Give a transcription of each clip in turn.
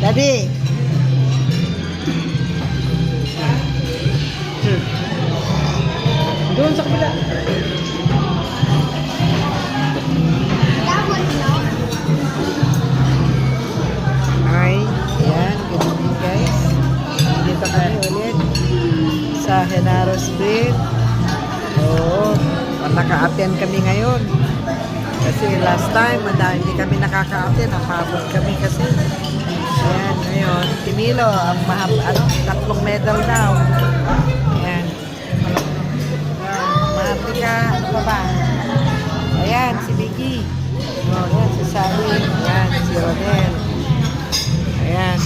Daddy. Doon sa kabila. Hi. Ayan. Good evening guys. Dito kami ulit sa Genaro Street. Oo. Naka-attend kami ngayon. Kasi last time, hindi kami nakaka-attend. Napabot kami kasi. Ayan, ngayon. Si Milo, ang tatlong medal daw. Ayan. Mahati ka. Ano pa ba? Ayan, si Vicky. Ayan, si Sally. Ayan, si Rodel. Ayan.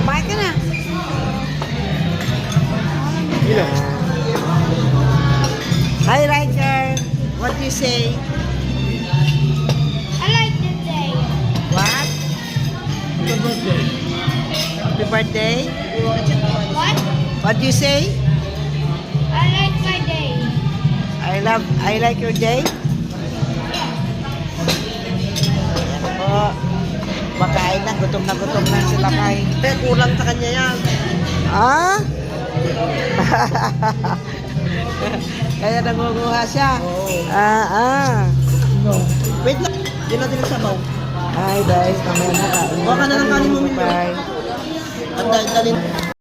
Kumain ka na. Ilan? Hi, Riker. What do you say? I like the day. What? Happy birthday. Happy birthday? What? What do you say? I like my day. I like your day. Ayan po. Makain na, gutom na sila kay. Eh, kulang sa kanya yan. Ah? Kaya nangunguha siya. No. Wait lang. Hindi natin nagsabaw. Hi guys, mamaya na kain. Huwag ka na ng kanin mo, Milo. Bye. Ang dali.